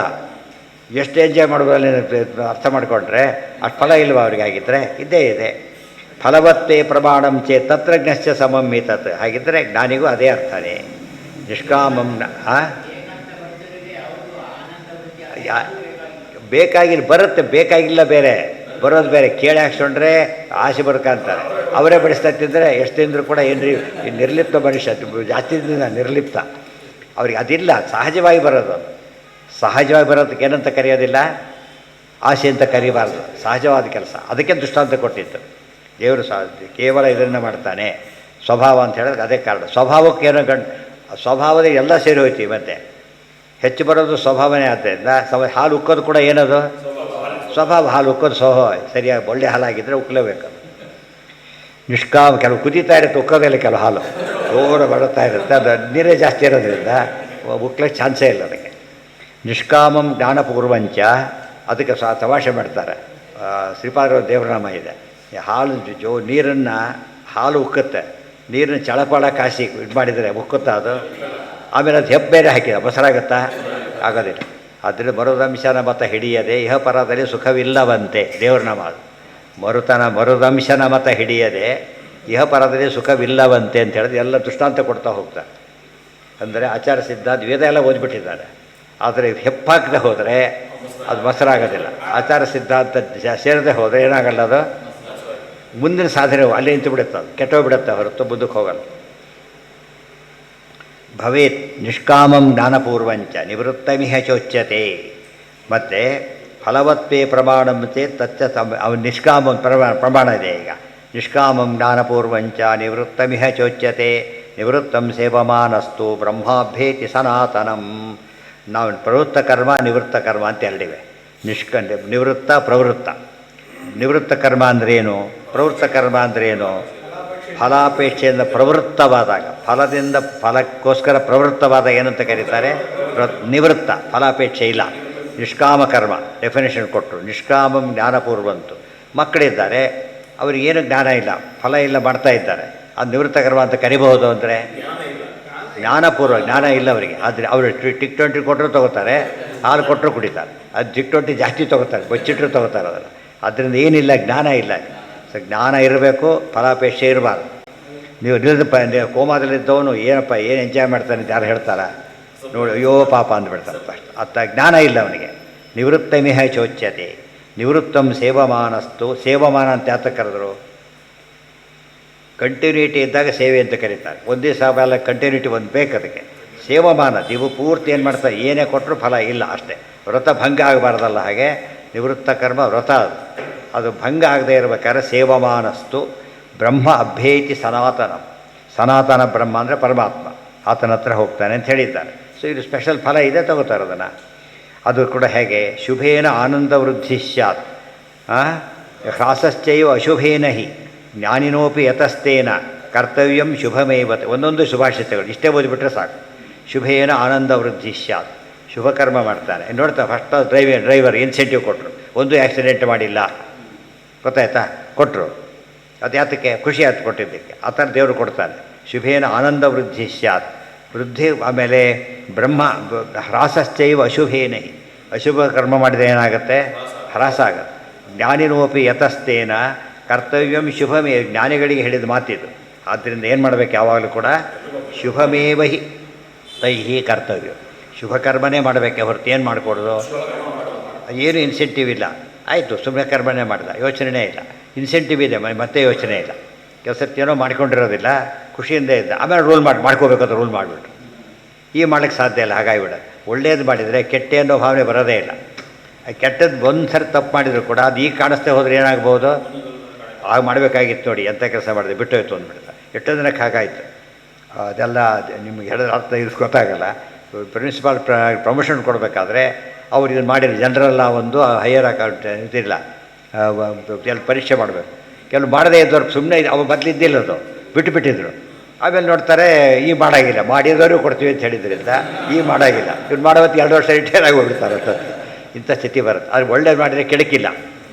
ಎಷ್ಟು ಎಂಜಾಯ್ ಮಾಡೋದ್ರಲ್ಲಿ ಅರ್ಥ ಮಾಡಿಕೊಂಡ್ರೆ ಅಷ್ಟು ಫಲ ಇಲ್ವ ಅವ್ರಿಗೆ? ಆಗಿದ್ದರೆ ಇದ್ದೇ ಇದೆ. ಫಲವತ್ತೇ ಪ್ರಮಾಣಂ ಚೇ ತತ್ರಜ್ಞಶ್ಚ ಸಮಂಹಿತತ್. ಹಾಗಿದ್ದರೆ ಜ್ಞಾನಿಗೂ ಅದೇ ಅರ್ಥನೇ. ನಿಷ್ಕಾಮಂ ಬೇಕಾಗಿಲ್ಲ, ಬರುತ್ತೆ, ಬೇಕಾಗಿಲ್ಲ ಬೇರೆ, ಬರೋದು ಬೇರೆ. ಕೇಳಿ ಹಾಕ್ಸ್ಕೊಂಡ್ರೆ ಆಸೆ ಬರ್ಕಂತಾರೆ. ಅವರೇ ಬಡಿಸ್ತಾ ತಿಂದರೆ ಎಷ್ಟು ತಿಂದರೂ ಕೂಡ ಏನ್ರಿ ನಿರ್ಲಿಪ್ತ ಮನುಷ್ಯ, ಜಾಸ್ತಿ ದಿನ ನಿರ್ಲಿಪ್ತ. ಅವ್ರಿಗೆ ಅದಿಲ್ಲ, ಸಹಜವಾಗಿ ಬರೋದು. ಸಹಜವಾಗಿ ಬರೋದಕ್ಕೆ ಏನಂತ ಕರೆಯೋದಿಲ್ಲ, ಆಸೆ ಅಂತ ಕರೀಬಾರ್ದು. ಸಹಜವಾದ ಕೆಲಸ. ಅದಕ್ಕೆ ದೃಷ್ಟಾಂತ ಕೊಟ್ಟಿತ್ತು ದೇವರು. ಕೇವಲ ಇದನ್ನು ಮಾಡ್ತಾನೆ, ಸ್ವಭಾವ ಅಂತ ಹೇಳಿದ್ರೆ ಅದೇ ಕಾರಣ. ಸ್ವಭಾವಕ್ಕೇನೋ ಸ್ವಭಾವದ ಎಲ್ಲ ಸೇರಿ ಹೋಯ್ತೀವಿ. ಮತ್ತು ಹೆಚ್ಚು ಬರೋದು ಸ್ವಭಾವನೇ. ಆದ್ದರಿಂದ ಹಾಲು ಉಕ್ಕೋದು ಕೂಡ ಏನದು? ಸ್ವಭಾವ. ಹಾಲು ಉಕ್ಕೋದು ಸ್ವಭಾವ. ಸರಿಯಾಗಿ ಒಳ್ಳೆ ಹಾಲಾಗಿದ್ದರೆ ಉಕ್ಕಲೇಬೇಕು. ನಿಷ್ಕಾಮ ಕೆಲವು ಕುದೀತಾ ಇರುತ್ತೆ, ಉಕ್ಕೋದಿಲ್ಲ. ಕೆಲವು ಹಾಲು ಜೋರ ಬರುತ್ತಾ ಇರುತ್ತೆ, ಅದು ನೀರೇ ಜಾಸ್ತಿ ಇರೋದ್ರಿಂದ ಉಕ್ಲಕ್ಕೆ ಚಾನ್ಸೇ ಇಲ್ಲ ಅದಕ್ಕೆ. ನಿಷ್ಕಾಮಂ ಜ್ಞಾನಪೂರ್ವಂಚ. ಅದಕ್ಕೆ ತಮಾಷೆ ಮಾಡ್ತಾರೆ. ಶ್ರೀಪಾದ ದೇವರನಾಮ ಇದೆ. ಹಾಲು ನೀರನ್ನು ಹಾಲು ಉಕ್ಕುತ್ತೆ, ನೀರನ್ನು ಚಳಪಳ ಕಾಸಿ ಇದು ಮಾಡಿದರೆ ಉಕ್ಕುತ್ತಾ ಅದು? ಆಮೇಲೆ ಅದು ಹೆಪ್ಪು ಬೇರೆ ಹಾಕಿದ ಮೊಸರಾಗುತ್ತಾ? ಆಗೋದಿಲ್ಲ. ಆದ್ದರಿಂದ ಮರುದಂಶನ ಮತ ಹಿಡಿಯದೆ ಇಹ ಪರದಲ್ಲಿ ಸುಖವಿಲ್ಲವಂತೆ. ದೇವ್ರ ನಾಮ ಅದು. ಮರುದಂಶನ ಮತ ಹಿಡಿಯದೆ ಇಹ ಪರದಲ್ಲಿ ಸುಖವಿಲ್ಲವಂತೆ ಅಂತ ಹೇಳಿದ್ರೆ ಎಲ್ಲ ದೃಷ್ಟಾಂತ ಕೊಡ್ತಾ ಹೋಗ್ತಾರೆ. ಅಂದರೆ ಆಚಾರ ಸಿದ್ಧಾಂತ ವೇದ ಎಲ್ಲ ಓದ್ಬಿಟ್ಟಿದ್ದಾರೆ. ಆದರೆ ಇದು ಹೆಪ್ಪಾಕದೆ ಹೋದರೆ ಅದು ಮೊಸರಾಗೋದಿಲ್ಲ. ಆಚಾರ ಸಿದ್ಧಾಂತ ಸೇರದೆ ಹೋದರೆ ಏನಾಗಲ್ಲ, ಅದು ಮುಂದಿನ ಸಾಧನೆ ಅಲ್ಲೇ ನಿಂತು ಬಿಡುತ್ತೆ, ಅದು ಕೆಟ್ಟೋಗ್ಬಿಡುತ್ತೆ ಹೊರತು ಮುಂದಕ್ಕೆ ಹೋಗಲ್ಲ. ಭವೇತ್ ನಿಷ್ಕಾಮಂ ಜ್ಞಾನಪೂರ್ವಂಚ ನಿವೃತ್ತಮಿಹ ಚೋಚ್ಯತೆ. ಮತ್ತು ಫಲವತ್ವೇ ಪ್ರಮಾಣಂ ಚೇತ್ ತಚ್ಚ ಅವನು ನಿಷ್ಕಾಮ ಪ್ರಮಾಣ ಇದೆ. ಈಗ ನಿಷ್ಕಾಮಂ ಜ್ಞಾನಪೂರ್ವಂಚ ನಿವೃತ್ತಮಿಹ ಚೋಚ್ಯತೆ. ನಿವೃತ್ತಂ ಸೇವಮಾನಸ್ತು ಬ್ರಹ್ಮಾಭ್ಯೇತಿ ಸನಾತನಂ. ನಾವು ಪ್ರವೃತ್ತ ಕರ್ಮ ನಿವೃತ್ತ ಕರ್ಮ ಅಂತ ಎರಡಿವೆ. ನಿವೃತ್ತ ಪ್ರವೃತ್ತ. ನಿವೃತ್ತ ಕರ್ಮ ಅಂದ್ರೇನು, ಪ್ರವೃತ್ತ ಕರ್ಮ ಅಂದ್ರೇನು? ಫಲಾಪೇಕ್ಷೆಯಿಂದ ಪ್ರವೃತ್ತವಾದಾಗ, ಫಲದಿಂದ ಫಲಕ್ಕೋಸ್ಕರ ಪ್ರವೃತ್ತವಾದಾಗ ಏನಂತ ಕರೀತಾರೆ? ನಿವೃತ್ತ. ಫಲಾಪೇಕ್ಷೆ ಇಲ್ಲ. ನಿಷ್ಕಾಮ ಕರ್ಮ ಡೆಫಿನೇಷನ್ ಕೊಟ್ಟರು. ನಿಷ್ಕಾಮಂ ಜ್ಞಾನಪೂರ್ವಂತು. ಮಕ್ಕಳಿದ್ದಾರೆ, ಅವ್ರಿಗೇನು ಜ್ಞಾನ ಇಲ್ಲ, ಫಲ ಇಲ್ಲ, ಮಾಡ್ತಾ ಇದ್ದಾರೆ. ಅದು ನಿವೃತ್ತ ಕರ್ಮ ಅಂತ ಕರಿಬಹುದು ಅಂದರೆ ಜ್ಞಾನಪೂರ್ವ ಜ್ಞಾನ ಇಲ್ಲ ಅವರಿಗೆ. ಆದರೆ ಅವರು ಟಿಕ್ 20 ಕೊಟ್ಟರು ತೊಗೋತಾರೆ, ಹಾಲು ಕೊಟ್ಟರು ಕುಡಿತಾರೆ. ಅದು ಟಿಕ್ 20 ಜಾಸ್ತಿ ತೊಗೋತಾರೆ, ಬಚ್ಚಿಟ್ಟರು ತೊಗೋತಾರೆ ಅದನ್ನು. ಅದರಿಂದ ಏನಿಲ್ಲ, ಜ್ಞಾನ ಇಲ್ಲ. ಸೊ ಜ್ಞಾನ ಇರಬೇಕು, ಫಲಾಪೇಕ್ಷೆ ಇರಬಾರ್ದು. ನೀವು ಕೋಮಾದಲ್ಲಿದ್ದವನು ಏನಪ್ಪ ಏನು ಎಂಜಾಯ್ ಮಾಡ್ತಾನೆ ಅಂತ ಯಾರು ಹೇಳ್ತಾರ? ನೋಡಿ, ಅಯ್ಯೋ ಪಾಪ ಅಂದ್ಬಿಡ್ತಾರೆ ಫಸ್ಟ್. ಅತ್ತ ಜ್ಞಾನ ಇಲ್ಲ ಅವನಿಗೆ. ನಿವೃತ್ತಮಿಹ ಚೋಚ್ಯತೆ ನಿವೃತ್ತಂ ಸೇವಮಾನಸ್ತು. ಸೇವಮಾನ ಅಂತ ಯಾತ ಕರೆದ್ರು? ಕಂಟಿನ್ಯೂಟಿ ಇದ್ದಾಗ ಸೇವೆ ಅಂತ ಕರೀತಾರೆ. ಒಂದೇ ಸಾಲ ಕಂಟಿನ್ಯೂಟಿ ಒಂದು ಬೇಕು ಅದಕ್ಕೆ. ಸೇವಮಾನ ನೀವು ಪೂರ್ತಿ ಏನು ಮಾಡ್ತಾರೆ, ಏನೇ ಕೊಟ್ಟರು ಫಲ ಇಲ್ಲ ಅಷ್ಟೇ. ವ್ರತ ಭಂಗ ಆಗಬಾರ್ದಲ್ಲ, ಹಾಗೆ ನಿವೃತ್ತ ಕರ್ಮ ವ್ರತ ಅದು ಭಂಗ ಆಗದೆ ಇರಬೇಕಾದ್ರೆ ಸೇವಮಾನಸ್ತು ಬ್ರಹ್ಮ ಅಭ್ಯೇತಿ ಸನಾತನ. ಸನಾತನ ಬ್ರಹ್ಮ ಅಂದರೆ ಪರಮಾತ್ಮ, ಆತನ ಹತ್ರ ಹೋಗ್ತಾನೆ ಅಂತ ಹೇಳಿದ್ದಾರೆ. ಸೊ ಇದು ಸ್ಪೆಷಲ್ ಫಲ ಇದೆ, ತಗೋತಾರೆ ಅದನ್ನು. ಅದು ಕೂಡ ಹೇಗೆ? ಶುಭೇನ ಆನಂದ ವೃದ್ಧಿ ಸ್ಯಾತ್, ಹ್ರಾಸಶ್ಚೈವ ಅಶುಭೇನ ಹಿ ಜ್ಞಾನಿನೋಪಿ ಯತಸ್ತೇನ ಕರ್ತವ್ಯಂ ಶುಭಮೇವತೆ. ಒಂದೊಂದು ಸುಭಾಷಿತಗಳು ಇಷ್ಟೇ ಓದಿಬಿಟ್ರೆ ಸಾಕು. ಶುಭೇನ ಆನಂದ ವೃದ್ಧಿ ಸ್ಯಾತ್, ಶುಭ ಕರ್ಮ ಮಾಡ್ತಾನೆ. ನೋಡ್ತಾರೆ ಫಸ್ಟ್ ಡ್ರೈವರ್ ಇನ್ಸೆಂಟಿವ್ ಕೊಟ್ಟರು, ಒಂದು ಆ್ಯಕ್ಸಿಡೆಂಟ್ ಮಾಡಿಲ್ಲ, ಗೊತ್ತಾಯ್ತಾ? ಕೊಟ್ಟರು. ಅದು ಯಾತಕ್ಕೆ? ಖುಷಿ ಆಯ್ತು ಕೊಟ್ಟಿದ್ದಕ್ಕೆ. ಆ ಥರ ದೇವರು ಕೊಡ್ತಾನೆ. ಶುಭೇನ ಆನಂದ ವೃದ್ಧಿ ಸ್ಯಾತ್ ವೃದ್ಧಿ. ಆಮೇಲೆ ಬ್ರಹ್ಮ ಹ್ರಾಸಶ್ಚೈವ ಅಶುಭೇನ ಹಿ, ಅಶುಭ ಕರ್ಮ ಮಾಡಿದರೆ ಏನಾಗುತ್ತೆ? ಹ್ರಾಸ ಆಗುತ್ತೆ. ಜ್ಞಾನಿನೋಪಿ ಯತಸ್ತೇನ ಕರ್ತವ್ಯಂ ಶುಭಮೇ. ಜ್ಞಾನಿಗಳಿಗೆ ಹೇಳಿದ ಮಾತಿದು. ಆದ್ದರಿಂದ ಏನು ಮಾಡಬೇಕು? ಯಾವಾಗಲೂ ಕೂಡ ಶುಭಮೇವ ಹಿ ತೈಹಿ ಕರ್ತವ್ಯ. ಶುಭ ಕರ್ಮನೇ ಮಾಡಬೇಕೆ ಹೊರತು ಏನು ಮಾಡಿಕೊಡೋದು? ಏನು ಇನ್ಸೆಂಟಿವ್ ಇಲ್ಲ. ಆಯಿತು, ಸುಮ್ಮನೆ ಕರ್ಮನೇ ಮಾಡಿದ, ಯೋಚನೆ ಇಲ್ಲ. ಇನ್ಸೆಂಟಿವ್ ಇದೆ, ಮತ್ತೆ ಯೋಚನೆ ಇಲ್ಲ. ಕೆಲಸಕ್ಕೇನೋ ಮಾಡ್ಕೊಂಡಿರೋದಿಲ್ಲ, ಖುಷಿಯಿಂದ ಇದ್ದ. ಆಮೇಲೆ ಮಾಡ್ಕೋಬೇಕಂತ ರೂಲ್ ಮಾಡಿಬಿಟ್ರು. ಈ ಮಾಡೋಕ್ಕೆ ಸಾಧ್ಯ ಇಲ್ಲ. ಹಾಗಾಗಿಬಿಡೋದು. ಒಳ್ಳೇದು ಮಾಡಿದರೆ ಕೆಟ್ಟ ಅನ್ನೋ ಭಾವನೆ ಬರೋದೇ ಇಲ್ಲ. ಕೆಟ್ಟದ್ದು ಒಂದು ಸರಿ ತಪ್ಪು ಮಾಡಿದ್ರು ಕೂಡ ಅದು ಈಗ ಕಾಣಿಸ್ತೇ ಹೋದರೆ ಏನಾಗ್ಬೋದು? ಆಗ ಮಾಡಬೇಕಾಗಿತ್ತು, ನೋಡಿ ಎಂಥ ಕೆಲಸ ಮಾಡಿದೆ, ಬಿಟ್ಟೋಯ್ತು ಅಂದ್ಬಿಡ್ತಾರೆ. ಎಷ್ಟೋ ದಿನಕ್ಕೆ ಹಾಗಾಯಿತು. ಅದೆಲ್ಲ ನಿಮ್ಗೆ ಹೇಳಿದ್ರೆ ಅರ್ಥ ಇದು ಗೊತ್ತಾಗಲ್ಲ. ಪ್ರಿನ್ಸಿಪಾಲ್ ಪ್ರಮೋಷನ್ ಕೊಡಬೇಕಾದ್ರೆ ಅವ್ರು ಇದನ್ನು ಮಾಡಿದ್ರು. ಜನರಲ್ಲ ಒಂದು ಹೈಯರ್ ಅಕೌಂಟ್ ಇದಿಲ್ಲ, ಎಲ್ಲ ಪರೀಕ್ಷೆ ಮಾಡಬೇಕು. ಕೆಲವು ಮಾಡದೇ ಇದ್ದವ್ರು ಸುಮ್ಮನೆ ಅವ ಬದಲಿದ್ದಿಲ್ಲ, ಅದು ಬಿಟ್ಟುಬಿಟ್ಟಿದ್ರು. ಆಮೇಲೆ ನೋಡ್ತಾರೆ ಈ ಮಾಡಾಗಿಲ್ಲ, ಮಾಡಿದವರು ಕೊಡ್ತೀವಿ ಅಂತ ಹೇಳಿದ್ರಿಂದ ಈ ಮಾಡಾಗಿಲ್ಲ. ಇವ್ರು ಮಾಡೋವತ್ತು 2 ವರ್ಷ ರಿಟೈರ್ ಆಗಿ ಹೋಗ್ಬಿಡ್ತಾರೆ ಅಷ್ಟೊತ್ತಿಗೆ. ಇಂಥ ಸ್ಥಿತಿ ಬರುತ್ತೆ. ಆದರೆ ಒಳ್ಳೇದು ಮಾಡಿದರೆ ಕೆಡಕಿಲ್ಲ,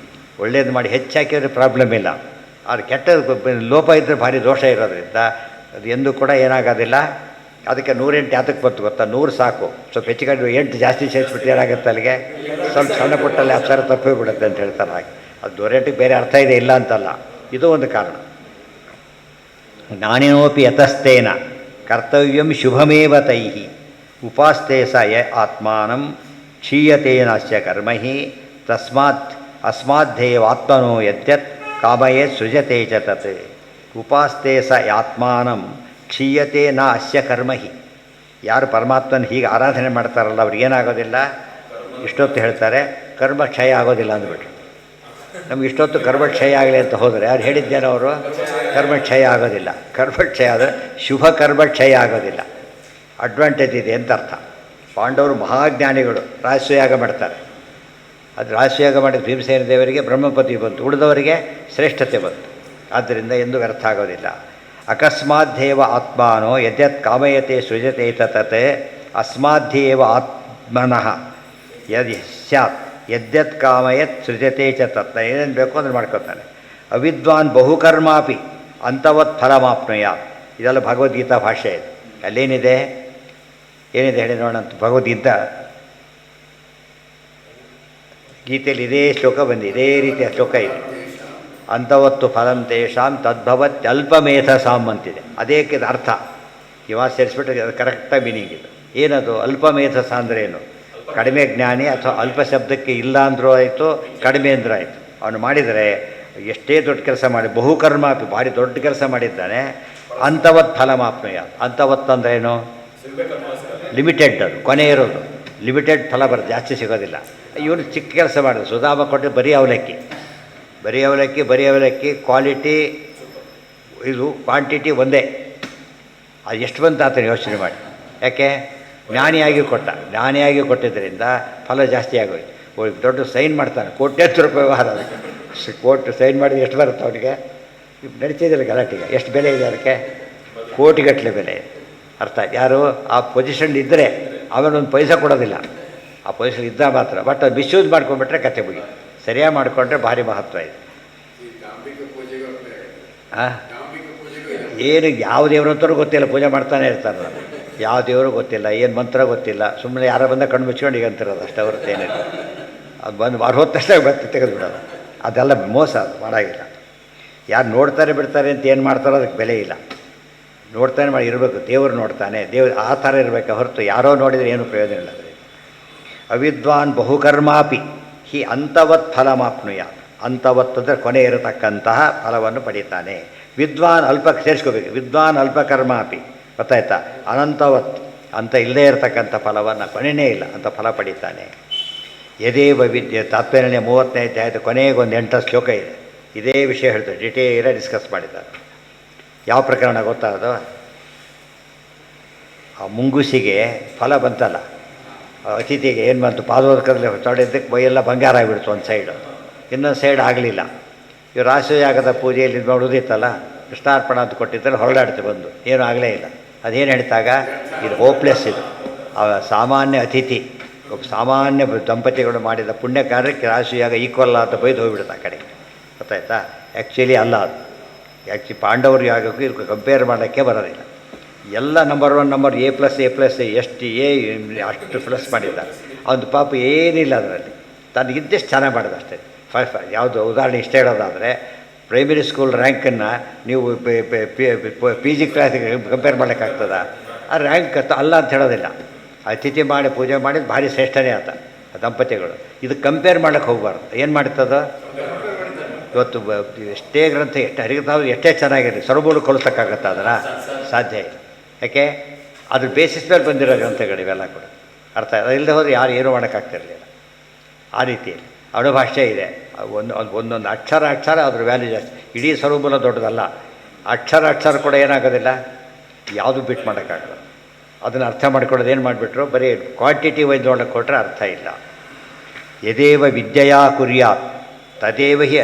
ಒಳ್ಳೇದು ಮಾಡಿ ಹೆಚ್ಚಾಕಿದ್ರೆ ಪ್ರಾಬ್ಲಮ್ ಇಲ್ಲ. ಆದರೆ ಕೆಟ್ಟದ್ದು ಲೋಪ ಇದ್ದರೆ ಭಾರಿ ದೋಷ ಇರೋದ್ರಿಂದ ಅದು ಎಂದೂ ಕೂಡ ಏನಾಗೋದಿಲ್ಲ. ಅದಕ್ಕೆ 108 ಯಾತಕ್ಕೆ ಬಂತು ಗೊತ್ತಾ? 100 ಸಾಕು. ಸ್ವಲ್ಪ ಹೆಚ್ಚು ಕಡಿಮೆ 8 ಜಾಸ್ತಿ ಸೇರಿಸ್ಬಿಟ್ಟು ಏನಾಗುತ್ತೆ ಅಲ್ಲಿಗೆ? ಸ್ವಲ್ಪ ಸಣ್ಣ ಪುಟ್ಟಲ್ಲಿ ಅಕ್ಷರ ತಪ್ಪೇ ಬಿಡುತ್ತೆ ಅಂತ ಹೇಳ್ತಾರೆ. ಹಾಗೆ ಅದು 108ಗೆ ಬೇರೆ ಅರ್ಥ ಇದೆ, ಇಲ್ಲ ಅಂತಲ್ಲ. ಇದು ಒಂದು ಕಾರಣ. ಜ್ಞಾನಿನೋಪಿ ಯತಸ್ತೇನ ಕರ್ತವ್ಯಂ ಶುಭಮೇವ ತೈಹಿ ಉಪಾಸ್ತೆ ಸ ಯ ಆತ್ಮಾನಂ ಕ್ಷೀಯತೇನಾಸ್ಯ ಕರ್ಮಹಿ ತಸ್ಮಾತ್ ಅಸ್ಮಾದ್ದೇವ ಆತ್ಮನೋ ಯದ್ಯತ್ ಕಾಮಯೇ ಸೃಜತೆ ಚ ತತ್. ಉಪಾಸ್ತೆ ಸ ಆತ್ಮಾನಂ ಕ್ಷೀಯತೆ ನ ಅಸ್ಯ ಕರ್ಮಹಿ. ಯಾರು ಪರಮಾತ್ಮನ ಹೀಗೆ ಆರಾಧನೆ ಮಾಡ್ತಾರಲ್ಲ ಅವ್ರಿಗೇನಾಗೋದಿಲ್ಲ? ಇಷ್ಟೊತ್ತು ಹೇಳ್ತಾರೆ ಕರ್ಮ ಕ್ಷಯ ಆಗೋದಿಲ್ಲ ಅಂದ್ಬಿಟ್ರು. ನಮ್ಗೆ ಇಷ್ಟೊತ್ತು ಕರ್ಮಕ್ಷಯ ಆಗಲಿ ಅಂತ ಹೋದರೆ ಯಾರು ಹೇಳಿದ್ದೇನೋ ಅವರು? ಕರ್ಮಕ್ಷಯ ಆಗೋದಿಲ್ಲ. ಕರ್ಮಕ್ಷಯ ಆದರೆ ಶುಭ ಕರ್ಮಕ್ಷಯ ಆಗೋದಿಲ್ಲ. ಅಡ್ವಾಂಟೇಜ್ ಇದೆ ಅಂತ ಅರ್ಥ. ಪಾಂಡವರು ಮಹಾಜ್ಞಾನಿಗಳು, ರಾಜಸೂಯಾಗ ಮಾಡ್ತಾರೆ. ಅದು ರಾಜಸೂಯಾಗ ಮಾಡಿದ ಭೀಮಸೇನ ದೇವರಿಗೆ ಬ್ರಹ್ಮಪತಿ ಬಂತು, ಉಳಿದವರಿಗೆ ಶ್ರೇಷ್ಠತೆ ಬಂತು. ಆದ್ದರಿಂದ ಎಂದೂ ವ್ಯರ್ಥ ಆಗೋದಿಲ್ಲ. ಅಕಸ್ಮಾದ್ದೇವ ಆತ್ಮಾನೋ ಯದ್ಯತ್ ಕಾಮಯತೆ ಸೃಜತೆ ತತ್ ಅಸ್ಮಾದ್ದೇವ ಆತ್ಮನಃ ಯದ್ ಸ್ಯಾತ್ ಯದ್ಯತ್ ಕಾಮಯತ್ ಸೃಜತೆ ಚ ತತ್. ಏನೇನು ಬೇಕೋ ಅದನ್ನು ಮಾಡ್ಕೊತಾನೆ. ಅವಿದ್ವಾನ್ ಬಹುಕರ್ಮಾಪಿ ಅಂತವತ್ ಫಲಮಾಪ್ನುಯ. ಇದೆಲ್ಲ ಭಗವದ್ಗೀತಾ ಭಾಷೆ ಇದೆ. ಅಲ್ಲೇನಿದೆ, ಏನಿದೆ ಹೇಳಿ ನೋಡೋಣ. ಭಗವದ್ಗೀತಾ ಗೀತೆಯಲ್ಲಿ ಇದೇ ಶ್ಲೋಕ ಬಂದಿದೆ, ಇದೇ ರೀತಿಯ ಶ್ಲೋಕ ಇದೆ. ಅಂತವತ್ತು ಫಲಂ ತೇಷಾಂ ತದ್ಭವತ್ ಅಲ್ಪಮೇಧಸಾಂ ಅಂತಿದೆ. ಅದೇಕೆ ಅರ್ಥ ಇವಾಗ ಸೇರಿಸ್ಬಿಟ್ರೆ ಅದು ಕರೆಕ್ಟಾಗಿ ಮೀನಿಂಗ್ ಇದು. ಏನದು ಅಲ್ಪಮೇಧಸ ಅಂದರೆ ಏನು? ಕಡಿಮೆ ಜ್ಞಾನಿ, ಅಥವಾ ಅಲ್ಪ ಶಬ್ದಕ್ಕೆ ಇಲ್ಲ ಅಂದರೂ ಆಯಿತು, ಕಡಿಮೆ ಅಂದರೂ ಆಯಿತು. ಅವನು ಮಾಡಿದರೆ ಎಷ್ಟೇ ದೊಡ್ಡ ಕೆಲಸ ಮಾಡಿ, ಬಹುಕರ್ಮ ಭಾರಿ ದೊಡ್ಡ ಕೆಲಸ ಮಾಡಿದ್ದಾನೆ. ಅಂತವತ್ ಫಲಮಾಪ್ನುಯ. ಅಂತವತ್ತು ಅಂದರೆ ಏನು? ಲಿಮಿಟೆಡ್, ಅದು ಕೊನೆ ಇರೋದು. ಲಿಮಿಟೆಡ್ ಫಲ ಬರುತ್ತೆ, ಜಾಸ್ತಿ ಸಿಗೋದಿಲ್ಲ. ಇವನು ಚಿಕ್ಕ ಕೆಲಸ ಮಾಡಿದ್ರು. ಸುಧಾಮ ಕೊಟ್ಟರೆ ಬರೀ ಅವಲಕ್ಕಿ, ಬರೀ ಅವಲಕ್ಕಿ, ಬರೀ ಅವಲಕ್ಕಿ. ಕ್ವಾಲಿಟಿ ಇದು ಕ್ವಾಂಟಿಟಿ ಒಂದೇ. ಅದು ಎಷ್ಟು ಬಂತು ಆತನ ಯೋಚನೆ ಮಾಡಿ. ಯಾಕೆ? ಜ್ಞಾನಿಯಾಗಿ ಕೊಟ್ಟ. ಜ್ಞಾನಿಯಾಗಿ ಕೊಟ್ಟಿದ್ದರಿಂದ ಫಲ ಜಾಸ್ತಿ ಆಗೋಯ್ತು. ದೊಡ್ಡ ಸೈನ್ ಮಾಡ್ತಾನೆ, ಕೋಟ್ಯಂತರ ರೂಪಾಯಿ ವ್ಯವಹಾರ. ಅದಕ್ಕೆ ಕೋರ್ಟ್ ಸೈನ್ ಮಾಡಿದ್ರೆ ಎಷ್ಟು ಬರುತ್ತೆ ಅವನಿಗೆ? ನಡೀತಿದ್ದಿಲ್ಲ ಗಲಾಟೆಗೆ. ಎಷ್ಟು ಬೆಲೆ ಇದೆ ಅದಕ್ಕೆ? ಕೋಟಿಗಟ್ಟಲೆ ಬೆಲೆ ಇದೆ. ಅರ್ಥ ಯಾರು ಆ ಪೊಸಿಷನ್ ಇದ್ದರೆ ಅವನೊಂದು ಪೈಸಾ ಕೊಡೋದಿಲ್ಲ. ಆ ಪೊಸಿಷನ್ ಇದ್ದ ಮಾತ್ರ. ಬಟ್ ಅದು ಮಿಸ್ಯೂಸ್ ಮಾಡ್ಕೊಂಡ್ಬಿಟ್ರೆ ಕತೆ ಮುಗಿ. ಸರಿಯಾಗಿ ಮಾಡಿಕೊಂಡ್ರೆ ಭಾರಿ ಮಹತ್ವ ಇದೆ. ಈ ಗಾಂಭಿಕ ಪೂಜೆಗೆ ಹಾಂ, ಏನು ಯಾವ ದೇವ್ರ ಅಂತಲೂ ಗೊತ್ತಿಲ್ಲ, ಪೂಜೆ ಮಾಡ್ತಾನೆ ಇರ್ತಾರೆ ನಾನು. ಯಾವ ದೇವರು ಗೊತ್ತಿಲ್ಲ, ಏನು ಮಂತ್ರ ಗೊತ್ತಿಲ್ಲ, ಸುಮ್ಮನೆ ಯಾರೋ ಬಂದ ಕಣ್ಣು ಮುಚ್ಕೊಂಡು ಈಗ ಅಂತಿರೋದು ಅಷ್ಟೇ ಹೊರತು ಏನಿಲ್ಲ. ಅದು ಬಂದು ಹೊತ್ತು ತಕ್ಷಣ ಬತ್ತೆ ತೆಗೆದುಬಿಡೋದು. ಅದೆಲ್ಲ ಮೋಸ, ಅದು ಮಾಡೋಂಗಿಲ್ಲ. ಯಾರು ನೋಡ್ತಾರೆ ಬಿಡ್ತಾರೆ ಅಂತ ಏನು ಮಾಡ್ತಾರೋ ಅದಕ್ಕೆ ಬೆಲೆ ಇಲ್ಲ. ನೋಡ್ತಾನೆ ಮಾಡಿ ಇರಬೇಕು, ದೇವರು ನೋಡ್ತಾನೆ, ದೇವ್ರು ಆ ಥರ ಇರಬೇಕು ಹೊರತು ಯಾರೋ ನೋಡಿದರೆ ಏನೂ ಪ್ರಯೋಜನ ಇಲ್ಲ. ಅದರಿಂದ ಅವಿದ್ವಾನ್ ಬಹುಕರ್ಮಾಪಿ ಹಿ ಅಂತವತ್ ಫಲಮಾಪ್ನುಯ. ಅಂತವತ್ ಅಂದರೆ ಕೊನೆ ಇರತಕ್ಕಂತಹ ಫಲವನ್ನು ಪಡೀತಾನೆ. ವಿದ್ವಾನ್ ಅಲ್ಪ ಸೇರಿಸ್ಕೋಬೇಕು, ವಿದ್ವಾನ್ ಅಲ್ಪಕರ್ಮಾಪಿ, ಗೊತ್ತಾಯ್ತಾ? ಅನಂತವತ್ ಅಂತ ಇಲ್ಲದೇ ಇರತಕ್ಕಂಥ ಫಲವನ್ನು, ಕೊನೆಯೇ ಇಲ್ಲ ಅಂತ ಫಲ ಪಡೀತಾನೆ. ಯದೇವ ವಿದ್ಯೆ ತಾತ್ಪರ್ಯ 30ನೇ ಅಧ್ಯಾಯದ ಕೊನೆಗೆ ಒಂದು 8 ಶ್ಲೋಕ ಇದೆ. ಇದೇ ವಿಷಯ ಹೇಳ್ತಾರೆ, ಡಿಟೇಲಾಗಿ ಡಿಸ್ಕಸ್ ಮಾಡಿದ್ದಾರೆ. ಯಾವ ಪ್ರಕರಣ ಗೊತ್ತಾ ಅದು? ಆ ಮುಂಗುಸಿಗೆ ಫಲ ಬಂತಲ್ಲ, ಅತಿಥಿಗೆ ಏನು ಬಂತು, ಪಾದೋದಕದಲ್ಲಿ ತೊಡೆದಕ್ಕೆ ಮೈಯೆಲ್ಲ ಬಂಗಾರ ಆಗಿಬಿಡ್ತು ಒಂದು ಸೈಡು, ಇನ್ನೊಂದು ಸೈಡ್ ಆಗಲಿಲ್ಲ. ಇವರು ರಾಶಿಯಾಗದ ಪೂಜೆಯಲ್ಲಿ ಇದು ಮಾಡೋದಿತ್ತಲ್ಲ, ಕೃಷ್ಣಾರ್ಪಣ ಅಂತ ಕೊಟ್ಟಿದ್ದರೆ ಹೊರಡಾಡ್ತು ಬಂದು, ಏನೂ ಆಗಲೇ ಇಲ್ಲ. ಅದೇನು ಹೇಳ್ತಾಗ ಇದು ಹೋಪ್ಲೆಸ್. ಇದು ಸಾಮಾನ್ಯ ಅತಿಥಿ, ಒಬ್ಬ ಸಾಮಾನ್ಯ ದಂಪತಿಗಳು ಮಾಡಿದ ಪುಣ್ಯ ಕಾರ್ಯಕ್ಕೆ ರಾಶಿಯಾಗ ಈಕ್ವಲ್ ಅಂತ ಬೈದು ಹೋಗ್ಬಿಡುತ್ತೆ ಆ ಕಡೆ, ಗೊತ್ತಾಯ್ತಾ? ಆ್ಯಕ್ಚುಲಿ ಅಲ್ಲ ಅದು. ಆ್ಯಕ್ಚುಲಿ ಪಾಂಡವರು ಯಾಗಕ್ಕೂ ಇದಕ್ಕೆ ಕಂಪೇರ್ ಮಾಡೋಕ್ಕೆ ಬರೋದಿಲ್ಲ. ಎಲ್ಲ ನಂಬರ್ 1 ನಂಬರ್ ಎ ಪ್ಲಸ್ ಎಷ್ಟು ಅಷ್ಟು ಪ್ಲಸ್ ಮಾಡಿದ್ದಾರೆ. ಅವನು ಪಾಪ ಏನಿಲ್ಲ ಅದರಲ್ಲಿ, ತನಗಿದ್ದಷ್ಟು ಚೆನ್ನಾಗಿ ಮಾಡೋದು ಅಷ್ಟೇ. ಯಾವುದು ಉದಾಹರಣೆ ಇಷ್ಟ ಹೇಳೋದಾದರೆ, ಪ್ರೈಮರಿ ಸ್ಕೂಲ್ ರ್ಯಾಂಕನ್ನು ನೀವು ಪಿ ಜಿ ಕ್ಲಾಸಿಗೆ ಕಂಪೇರ್ ಮಾಡೋಕ್ಕಾಗ್ತದ? ಆ ರ್ಯಾಂಕ್ ಅಲ್ಲ ಅಂತ ಹೇಳೋದಿಲ್ಲ. ಅತಿಥಿ ಮಾಡಿ ಪೂಜೆ ಮಾಡಿದ್ದು ಭಾರಿ ಶ್ರೇಷ್ಠನೇ ಆತ ಆ ದಂಪತಿಗಳು. ಇದು ಕಂಪೇರ್ ಮಾಡೋಕ್ಕೆ ಹೋಗಬಾರ್ದು. ಏನು ಮಾಡ್ತದೋ ಇವತ್ತು ಎಷ್ಟೇ ಗ್ರಂಥ ಎಷ್ಟು ಹರಿತಾದ್ರು ಎಷ್ಟೇ ಚೆನ್ನಾಗಿರಲಿ ಸರಬೂರು ಕೊಳಿಸೋಕ್ಕಾಗತ್ತಾ? ಅದರ ಸಾಧ್ಯ ಇಲ್ಲ. ಯಾಕೆ? ಅದ್ರ ಬೇಸಿಸ್ ಮೇಲೆ ಬಂದಿರೋ ಗ್ರಂಥಗಳು ಇವೆಲ್ಲ ಕೂಡ. ಅರ್ಥ ಇಲ್ಲದೆ ಹೋದರೆ ಯಾರು ಏನೂ ಮಾಡೋಕ್ಕಾಗ್ತಿರಲಿಲ್ಲ. ಆ ರೀತಿಯಲ್ಲಿ ಅಣುಭಾಷೆ ಇದೆ, ಒಂದೊಂದು ಅಕ್ಷರ ಅದ್ರ ವ್ಯಾಲ್ಯೂ ಜಾಸ್ತಿ. ಇಡೀ ಸ್ವರೂಪನ ದೊಡ್ಡದಲ್ಲ, ಅಕ್ಷರ ಕೂಡ ಏನಾಗೋದಿಲ್ಲ, ಯಾವುದು ಬಿಟ್ಟು ಮಾಡೋಕ್ಕಾಗಲ್ಲ. ಅದನ್ನು ಅರ್ಥ ಮಾಡ್ಕೊಳ್ಳೋದು ಏನು ಮಾಡಿಬಿಟ್ರು, ಬರೀ ಕ್ವಾಂಟಿಟಿ ವೈಸ್ ನೋಡೋಕ್ಕೆ ಕೊಟ್ಟರೆ ಅರ್ಥ ಇಲ್ಲ. ಯದೇವ ವಿದ್ಯೆಯಾ ಕುರ್ಯಾತ್ ತದೇವ ಹಿ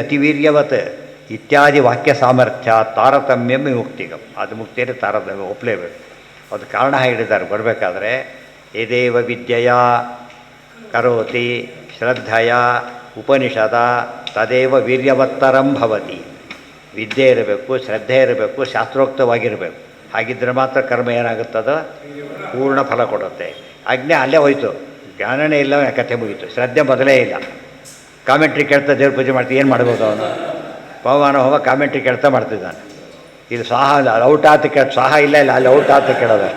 ಅತಿವೀರ್ಯವತ್ ಇತ್ಯಾದಿ ವಾಕ್ಯ ಸಾಮರ್ಥ್ಯ ತಾರತಮ್ಯಂ ಮುಕ್ತಿಗಂ. ಅದು ಮುಕ್ತಿಯಲ್ಲಿ ತಾರತಮ್ಯ ಒಪ್ಪಲೇಬೇಕು. ಅದು ಕಾರಣ ಹೇಳಿದ್ದಾರೆ ಬರಬೇಕಾದ್ರೆ, ಯದೇವ ವಿದ್ಯೆಯಾ ಕರೋತಿ ಶ್ರದ್ಧೆಯ ಉಪನಿಷದ ತದೇವ ವೀರ್ಯವತ್ತರಂ ಭವತಿ. ವಿದ್ಯೆ ಇರಬೇಕು, ಶ್ರದ್ಧೆ ಇರಬೇಕು, ಶಾಸ್ತ್ರೋಕ್ತವಾಗಿರಬೇಕು. ಹಾಗಿದ್ದರೆ ಮಾತ್ರ ಕರ್ಮ ಏನಾಗುತ್ತದೋ ಪೂರ್ಣ ಫಲ ಕೊಡುತ್ತೆ. ಆಜ್ಞೆ ಅಲ್ಲೇ ಹೋಯ್ತು, ಜ್ಞಾನನೇ ಇಲ್ಲ, ಕಥೆ ಮುಗೀತು. ಶ್ರದ್ಧೆ ಮೊದಲೇ ಇಲ್ಲ. ಕಾಮೆಂಟ್ರಿ ಕೇಳ್ತಾ ದೇವ್ರ ಪೂಜೆ ಮಾಡ್ತೀವಿ, ಏನು ಮಾಡ್ಬೋದು ಅವನು? ಪವಮಾನ ಹೋಮ ಕಾಮೆಂಟ್ರಿ ಕೇಳ್ತಾ ಮಾಡ್ತಿದ್ದಾನೆ. ಇದು ಸ್ವಾಹ ಔಟ್ ಆತ ಸ್ವಾಹ ಇಲ್ಲ ಅಲ್ಲಿ ಔಟ್ ಆತ ಕೇಳೋದು.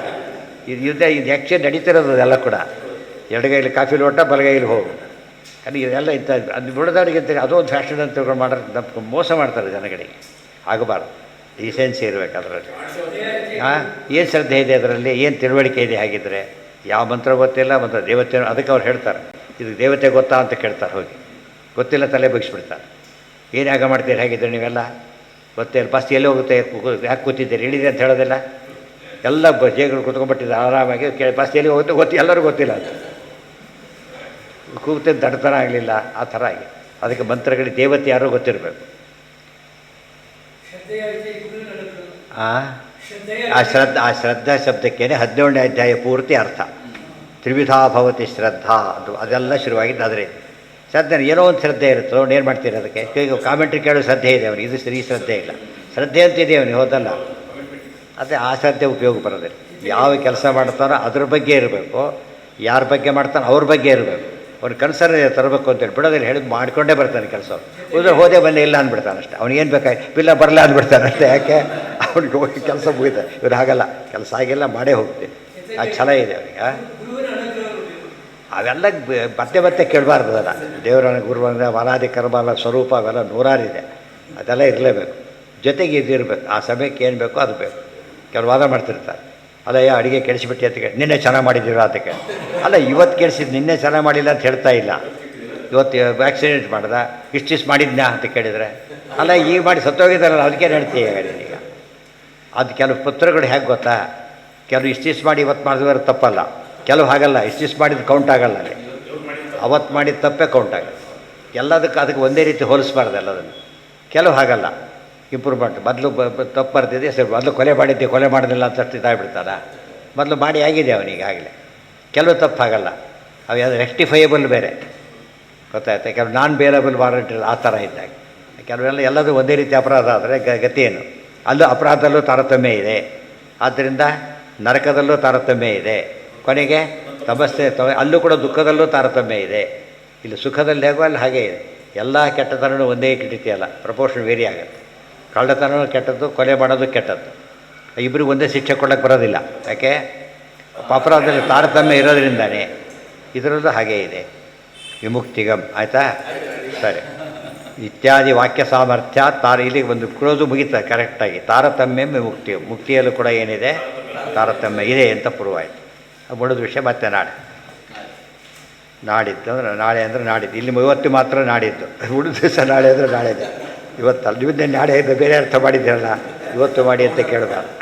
ಇದು ಆ್ಯಕ್ಚುಲಿ ನಡೀತಿರೋದು ಅದೆಲ್ಲ ಕೂಡ. ಎಡಗೈಲಿ ಕಾಫಿ ಲೋಟ, ಬಲಗೈಲಿ ಹೋಗು. ಅದು ಇದೆಲ್ಲ ಇಂಥ ಅದು ಬಿಡೋದವ್ರಿಗೆ ಅದೋ ಒಂದು ಫ್ಯಾಷನ್ ಅಂತ ತಿಳ್ಕೊಂಡು ಮಾಡೋದು ಮೋಸ ಮಾಡ್ತಾರೆ ಜನಗಳಿಗೆ. ಆಗಬಾರ್ದು. ಡೀಸೆನ್ಸಿ ಇರಬೇಕು ಅದರಲ್ಲಿ. ಏನು ಶ್ರದ್ಧೆ ಇದೆ ಅದರಲ್ಲಿ, ಏನು ತಿಳುವಳಿಕೆ ಇದೆ? ಹಾಗಿದ್ದರೆ ಯಾವ ಮಂತ್ರ ಗೊತ್ತಿಲ್ಲ, ಮಂತ್ರ ದೇವತೆ, ಅದಕ್ಕೆ ಅವ್ರು ಹೇಳ್ತಾರೆ ಇದು ದೇವತೆ ಗೊತ್ತಾ ಅಂತ ಕೇಳ್ತಾರೆ. ಹೋಗಿ ಗೊತ್ತಿಲ್ಲ ತಲೆ ಬಗ್ಗಿಸ್ಬಿಡ್ತಾರೆ. ಏನು ಯಾಗ ಮಾಡ್ತೀರಿ ಹೇಗಿದ್ರೆ ನೀವೆಲ್ಲ? ಗೊತ್ತಿಲ್ಲ. ಬಸ್ ಎಲ್ಲಿ ಹೋಗುತ್ತೆ, ಯಾಕೆ ಕೂತಿದ್ದೀರಿ, ಇಳಿದೆ ಅಂತ ಹೇಳೋದಿಲ್ಲ. ಎಲ್ಲ ಜೇಗಳು ಕೂತ್ಕೊಂಡ್ಬಿಟ್ಟಿದ್ದಾರೆ ಆರಾಮಾಗಿ. ಬಸ್ ಎಲ್ಲಿ ಹೋಗುತ್ತೆ ಎಲ್ಲರಿಗೂ ಗೊತ್ತಿಲ್ಲ. ಅದು ಕೂಗ್ತಿದ್ದು ದಡ್ತನ ಆಗಲಿಲ್ಲ, ಆ ಥರ ಆಗಿ. ಅದಕ್ಕೆ ಮಂತ್ರಗಳಿಗೆ ದೇವತೆ ಯಾರೋ ಗೊತ್ತಿರಬೇಕು. ಆ ಶ್ರದ್ಧಾ ಶಬ್ದಕ್ಕೇನೆ 17ನೇ ಅಧ್ಯಾಯ ಪೂರ್ತಿ ಅರ್ಥ. ತ್ರಿವಿಧಾ ಭವತಿ ಶ್ರದ್ಧಾ ಅದು ಅದೆಲ್ಲ ಶುರುವಾಗಿದ್ದು ಆದರೆ ಶ್ರದ್ಧೆ ಏನೋ ಒಂದು ಶ್ರದ್ಧೆ ಇರುತ್ತೆ. ಅವ್ನು ಏನು ಮಾಡ್ತೀರಿ ಅದಕ್ಕೆ? ಈಗ ಕಾಮೆಂಟ್ರಿ ಕೇಳೋ ಶ್ರದ್ಧೆ ಇದೆ ಅವನಿಗೆ, ಇದು ಈ ಶ್ರದ್ಧೆ ಇಲ್ಲ. ಶ್ರದ್ಧೆ ಅಂತಿದೆ ಅವನಿಗೆ, ಹೋದಲ್ಲ. ಅದೇ ಆ ಶ್ರದ್ಧೆ ಉಪಯೋಗ ಬರೋದಿಲ್ಲ. ಯಾವ ಕೆಲಸ ಮಾಡ್ತಾನೋ ಅದ್ರ ಬಗ್ಗೆ ಇರಬೇಕು, ಯಾರ ಬಗ್ಗೆ ಮಾಡ್ತಾನೋ ಅವ್ರ ಬಗ್ಗೆ ಇರಬೇಕು. ಅವ್ನು ಕನ್ಸರ್ನ್ ತರಬೇಕು ಅಂತೇಳಿ ಬಿಡೋದಿಲ್ಲ, ಹೇಳಿ ಮಾಡಿಕೊಂಡೇ ಬರ್ತಾನೆ ಕೆಲಸ. ಉಳಿದ್ರೆ ಹೋದೇ ಬಂದೇ ಇಲ್ಲ ಅಂದ್ಬಿಡ್ತಾನೆ ಅಷ್ಟೇ. ಅವ್ನಿಗೇನು ಬೇಕಾಗಿ ಬಿಲ್ಲ ಬರಲ್ಲ ಅಂದ್ಬಿಡ್ತಾನೆ ಅಷ್ಟೇ. ಯಾಕೆ? ಅವ್ನಿಗೆ ಹೋಗಿ ಕೆಲಸ ಮುಗಿತಾರೆ. ಇವ್ರು ಹಾಗಲ್ಲ, ಕೆಲಸ ಆಗಿಲ್ಲ ಮಾಡೇ ಹೋಗ್ತೀನಿ. ಆ ಛಲ ಇದೆ ಅವನಿಗೆ. ಅವೆಲ್ಲ ಮತ್ತೆ ಕೇಳಬಾರ್ದು. ಅದಲ್ಲ ದೇವರ ಗುರುವಂದ್ರೆ ವರಾದಿ ಕರ್ಮ ಸ್ವರೂಪ ಅವೆಲ್ಲ ನೂರಾರಿದೆ. ಅದೆಲ್ಲ ಇರಲೇಬೇಕು. ಜೊತೆಗೆ ಇದಿರಬೇಕು. ಆ ಸಮಯಕ್ಕೆ ಏನು ಬೇಕೋ ಅದು ಬೇಕು. ಕೆಲವು ವಾದ ಮಾಡ್ತಿರ್ತಾರೆ, ಅಲ್ಲಯ್ಯ ಅಡುಗೆ ಕೆಡಿಸಿಬಿಟ್ಟು ಅಂತ ಕೇಳಿ, ನಿನ್ನೆ ಚೆನ್ನಾಗಿ ಮಾಡಿದ್ದೀರಾ ಅಂತ ಕೇಳಿ. ಅಲ್ಲ, ಇವತ್ತು ಕೆಡಿಸಿದ್ದು ನಿನ್ನೆ ಚೆನ್ನಾಗಿ ಮಾಡಿಲ್ಲ ಅಂತ ಹೇಳ್ತಾ ಇಲ್ಲ. ಇವತ್ತು ಆಕ್ಸಿಡೆಂಟ್ ಮಾಡ್ದ, ಇಷ್ಟಿಷ್ಟು ಮಾಡಿದ್ನಾ ಅಂತ ಕೇಳಿದರೆ, ಅಲ್ಲ ಈಗ ಮಾಡಿ ಸತ್ತೋಗಿದ್ದಾರಲ್ಲ ಅದಕ್ಕೇನು ಹೇಳ್ತೀಯ ಈಗ? ಅದು ಕೆಲವು ಪತ್ರಗಳು ಹೇಗೆ ಗೊತ್ತಾ, ಕೆಲವು ಇಷ್ಟಿಷ್ಟು ಮಾಡಿ ಇವತ್ತು ಮಾಡಿದ್ರೆ ತಪ್ಪಲ್ಲ, ಕೆಲವು ಹಾಗಲ್ಲ, ಇಷ್ಟಿಷ್ಟು ಮಾಡಿದ್ದು ಕೌಂಟ್ ಆಗಲ್ಲ. ಅಲ್ಲಿ ಅವತ್ತು ಮಾಡಿದ ತಪ್ಪೇ ಕೌಂಟ್ ಆಗಲ್ಲ. ಅದಕ್ಕೆ ಒಂದೇ ರೀತಿ ಹೋಲಿಸ್ಬಾರ್ದು ಎಲ್ಲದನ್ನು. ಕೆಲವು ಹಾಗಲ್ಲ, ಇಂಪ್ರೂವ್ಮೆಂಟ್. ಮೊದಲು ತಪ್ಪು ಬರ್ತಿದೆ, ಸರಿ ಮೊದಲು ಕೊಲೆ ಮಾಡೋದಿಲ್ಲ ಅಂತ ಇದಾಗ್ಬಿಡ್ತಾರ. ಮೊದಲು ಮಾಡಿ ಆಗಿದೆ ಅವನಿಗೆ ಆಗಲೇ. ಕೆಲವು ತಪ್ಪಾಗಲ್ಲ, ಅವು ಯಾವುದು ರೆಕ್ಟಿಫೈಯಬಲ್ ಬೇರೆ, ಗೊತ್ತಾಯ್ತಾ? ಕೆಲವು ನಾನ್ ಬೇರಬಲ್ ವಾರಂಟಿ ಆ ಥರ ಇದ್ದಾಗ ಕೆಲವೆಲ್ಲ ಎಲ್ಲದೂ ಒಂದೇ ರೀತಿ ಅಪರಾಧ ಆದರೆ ಗತಿ ಏನು? ಅಲ್ಲೂ ಅಪರಾಧದಲ್ಲೂ ತಾರತಮ್ಯ ಇದೆ. ಆದ್ದರಿಂದ ನರಕದಲ್ಲೂ ತಾರತಮ್ಯ ಇದೆ. ಕೊನೆಗೆ ತಪಸ್ಸೆ ಅಲ್ಲೂ ಕೂಡ ದುಃಖದಲ್ಲೂ ತಾರತಮ್ಯ ಇದೆ. ಇಲ್ಲಿ ಸುಖದಲ್ಲಿ ಹೇಗೋ ಅಲ್ಲಿ ಹಾಗೇ ಇದೆ. ಎಲ್ಲ ಕೆಟ್ಟತನೂ ಒಂದೇ ರೀತಿಯಲ್ಲ, ಪ್ರಪೋರ್ಷನ್ ವೇರಿ ಆಗುತ್ತೆ. ಕಳ್ಳತನೂ ಕೆಟ್ಟದ್ದು, ಕೊಲೆ ಮಾಡೋದು ಕೆಟ್ಟದ್ದು. ಇಬ್ಬರಿಗೂ ಒಂದೇ ಶಿಕ್ಷೆ ಕೊಡೋಕ್ಕೆ ಬರೋದಿಲ್ಲ. ಯಾಕೆ? ಅಪರಾಧದಲ್ಲಿ ತಾರತಮ್ಯ ಇರೋದ್ರಿಂದಾನೇ. ಇದರಲ್ಲೂ ಹಾಗೇ ಇದೆ. ವಿಮುಕ್ತಿಗಮ್ ಆಯಿತಾ? ಸರಿ. ಇತ್ಯಾದಿ ವಾಕ್ಯ ಸಾಮರ್ಥ್ಯ ಇಲ್ಲಿಗೆ ಒಂದು ಕ್ಲೋಸು ಮುಗಿತಾರೆ ಕರೆಕ್ಟಾಗಿ. ತಾರತಮ್ಯ ವಿಮುಕ್ತಿ, ಮುಕ್ತಿಯಲ್ಲೂ ಕೂಡ ಏನಿದೆ? ತಾರತಮ್ಯ ಇದೆ ಅಂತ ಪ್ರೂವ್ ಆಯಿತು. ಮುಡಿದ ವಿಷಯ ಮತ್ತೆ ನಾಡಿದ್ದು ಅಂದರೆ ನಾಳೆ ಅಂದರೆ ನಾಡಿದ್ದು. ಇಲ್ಲಿ ಇವತ್ತು ಮಾತ್ರ ನಾಡಿದ್ದು, ಉಳಿದ ದಿವಸ ನಾಳೆ ಅಂದರೆ ನಾಳೆದೆ. ಇವತ್ತಲ್ಲ, ಇವತ್ತೇ ನಾಳೆ ಬೇರೆ ಅರ್ಥ ಮಾಡಿದ್ದೀರಲ್ಲ, ಇವತ್ತು ಮಾಡಿ ಅಂತ ಕೇಳಬಾರ್ದು.